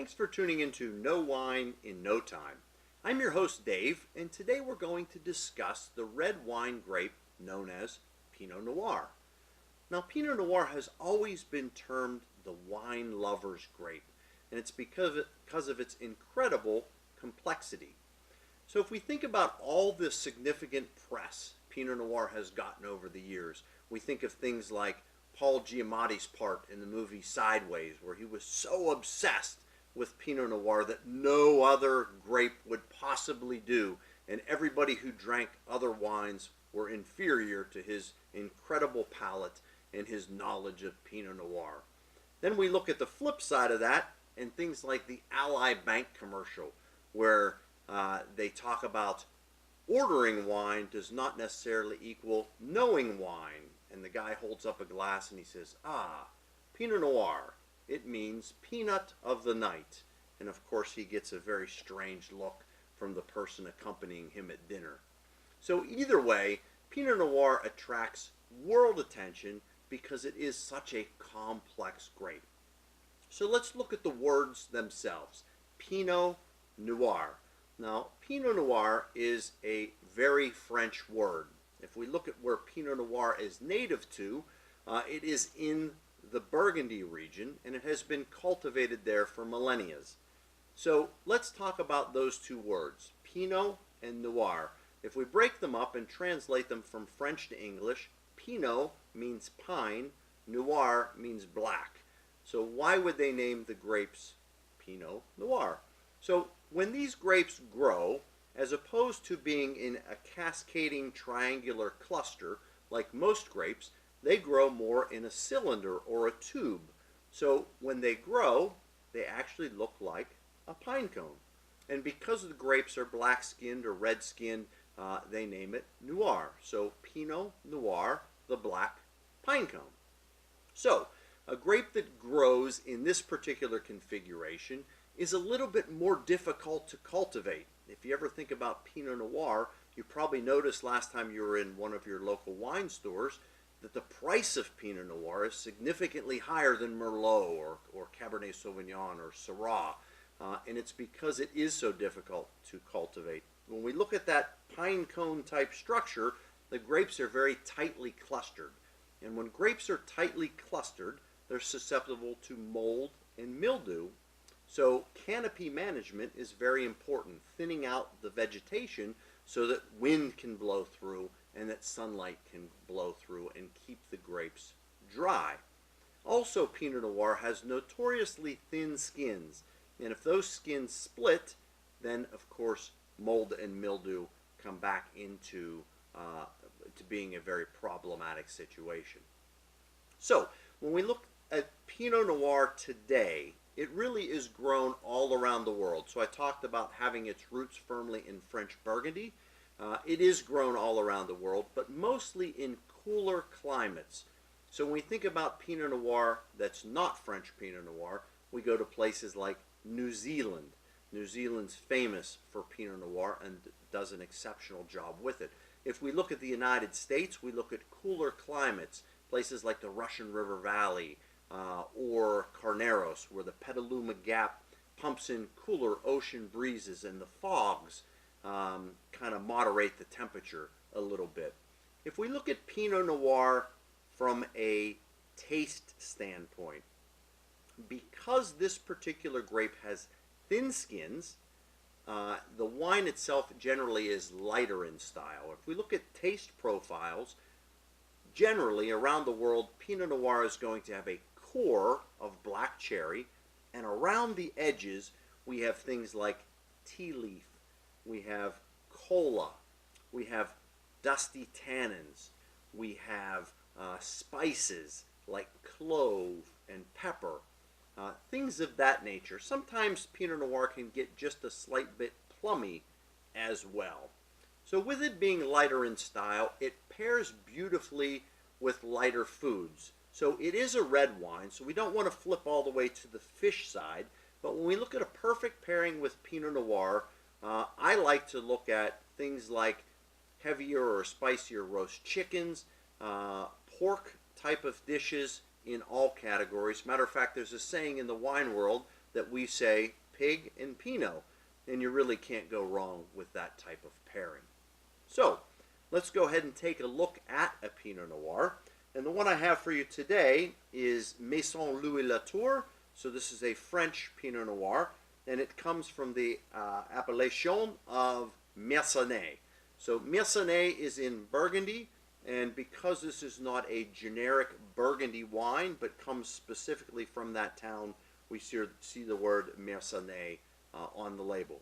Thanks for tuning into Know Wine in No Time. I'm your host Dave, and today we're going to discuss the red wine grape known as Pinot Noir. Now, Pinot Noir has always been termed the wine lover's grape, and it's because of its incredible complexity. So if we think about all the significant press Pinot Noir has gotten over the years, we think of things like Paul Giamatti's part in the movie Sideways, where he was so obsessed with Pinot Noir that no other grape would possibly do, and everybody who drank other wines were inferior to his incredible palate and his knowledge of Pinot Noir. Then we look at the flip side of that, and things like the Ally Bank commercial, where they talk about ordering wine does not necessarily equal knowing wine. And the guy holds up a glass and he says, Pinot Noir. It means peanut of the night. And of course he gets a very strange look from the person accompanying him at dinner. So either way, Pinot Noir attracts world attention because it is such a complex grape. So let's look at the words themselves. Pinot Noir. Now, Pinot Noir is a very French word. If we look at where Pinot Noir is native to, it is in the Burgundy region, and it has been cultivated there for millennia. So let's talk about those two words, Pinot and Noir. If we break them up and translate them from French to English, Pinot means pine, Noir means black. So why would they name the grapes Pinot Noir? So when these grapes grow, as opposed to being in a cascading triangular cluster like most grapes, they grow more in a cylinder or a tube. So when they grow, they actually look like a pine cone. And because the grapes are black-skinned or red-skinned, they name it Noir. So Pinot Noir, the black pine cone. So a grape that grows in this particular configuration is a little bit more difficult to cultivate. If you ever think about Pinot Noir, you probably noticed last time you were in one of your local wine stores that the price of Pinot Noir is significantly higher than Merlot or Cabernet Sauvignon or Syrah. And it's because it is so difficult to cultivate. When we look at that pine cone type structure, the grapes are very tightly clustered. And when grapes are tightly clustered, they're susceptible to mold and mildew. So canopy management is very important, thinning out the vegetation so that wind can blow through and that sunlight can blow through and keep the grapes dry. Also, Pinot Noir has notoriously thin skins, and if those skins split, then of course mold and mildew come back into to being a very problematic situation. So when we look at Pinot Noir today, it really is grown all around the world. So I talked about having its roots firmly in French Burgundy. It is grown all around the world, but mostly in cooler climates. So when we think about Pinot Noir that's not French Pinot Noir, we go to places like New Zealand. New Zealand's famous for Pinot Noir and does an exceptional job with it. If we look at the United States, we look at cooler climates, places like the Russian River Valley, or Carneros, where the Petaluma Gap pumps in cooler ocean breezes and the fogs kind of moderate the temperature a little bit. If we look at Pinot Noir from a taste standpoint, because this particular grape has thin skins, the wine itself generally is lighter in style. If we look at taste profiles, generally around the world, Pinot Noir is going to have a core of black cherry, and around the edges we have things like tea leaf, we have cola, we have dusty tannins, we have spices like clove and pepper, things of that nature. Sometimes Pinot Noir can get just a slight bit plummy as well. So with it being lighter in style, it pairs beautifully with lighter foods. So it is a red wine, so we don't want to flip all the way to the fish side, but when we look at a perfect pairing with Pinot Noir, I like to look at things like heavier or spicier roast chickens, pork type of dishes in all categories. Matter of fact, there's a saying in the wine world that we say pig and Pinot, and you really can't go wrong with that type of pairing. So let's go ahead and take a look at a Pinot Noir. And the one I have for you today is Maison Louis Latour. So this is a French Pinot Noir, and it comes from the appellation of Mercenay. So Mercenay is in Burgundy, and because this is not a generic Burgundy wine, but comes specifically from that town, we see the word Mercenay on the label.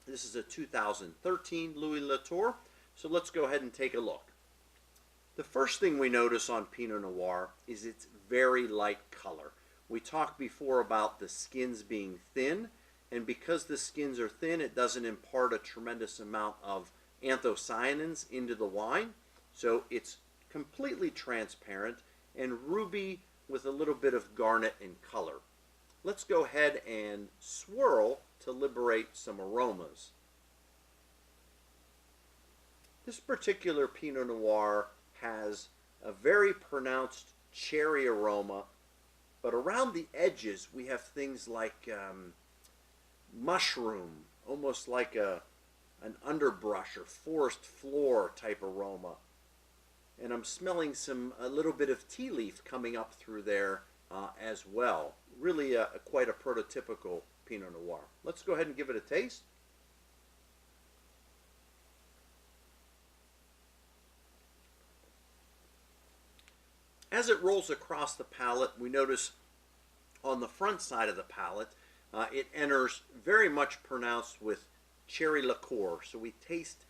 This is a 2013 Louis Latour, so let's go ahead and take a look. The first thing we notice on Pinot Noir is its very light color. We talked before about the skins being thin, and because the skins are thin, it doesn't impart a tremendous amount of anthocyanins into the wine. So it's completely transparent and ruby with a little bit of garnet in color. Let's go ahead and swirl to liberate some aromas. This particular Pinot Noir has a very pronounced cherry aroma, but around the edges we have things like mushroom, almost like an underbrush or forest floor type aroma. And I'm smelling a little bit of tea leaf coming up through there as well. Really quite a prototypical Pinot Noir. Let's go ahead and give it a taste. As it rolls across the palate, we notice on the front side of the palate, it enters very much pronounced with cherry liqueur. So we taste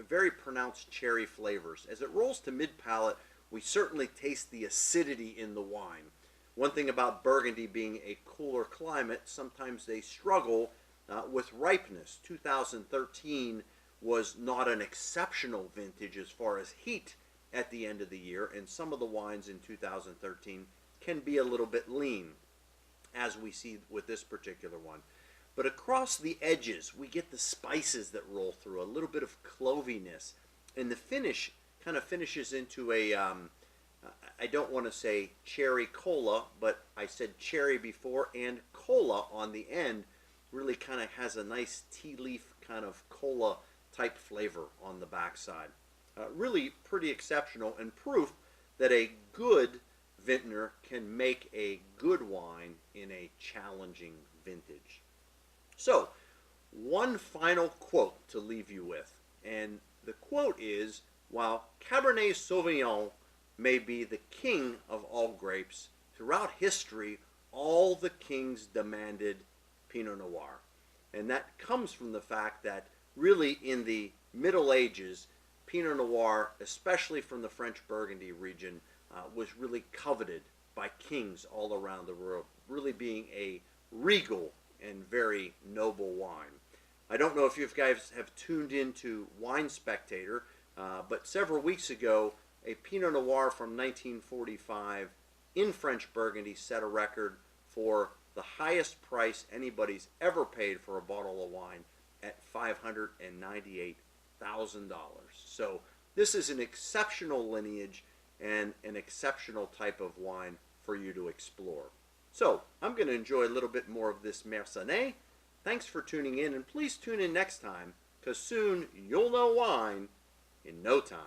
very pronounced cherry flavors. As it rolls to mid-palate, we certainly taste the acidity in the wine. One thing about Burgundy being a cooler climate, sometimes they struggle with ripeness. 2013 was not an exceptional vintage as far as heat at the end of the year, and some of the wines in 2013 can be a little bit lean, as we see with this particular one. But across the edges, we get the spices that roll through, a little bit of cloviness, and the finish kind of finishes into a, I don't want to say cherry cola, but I said cherry before, and cola on the end really kind of has a nice tea leaf kind of cola type flavor on the backside. Really pretty exceptional, and proof that a good vintner can make a good wine in a challenging vintage. So, one final quote to leave you with, and the quote is, while Cabernet Sauvignon may be the king of all grapes, throughout history all the kings demanded Pinot Noir. And that comes from the fact that really in the Middle Ages, Pinot Noir, especially from the French Burgundy region, was really coveted by kings all around the world, really being a regal and very noble wine. I don't know if you guys have tuned into Wine Spectator, but several weeks ago, a Pinot Noir from 1945 in French Burgundy set a record for the highest price anybody's ever paid for a bottle of wine at $598,000. So this is an exceptional lineage and an exceptional type of wine for you to explore. So I'm going to enjoy a little bit more of this Mercenay. Thanks for tuning in, and please tune in next time, because soon you'll know wine in no time.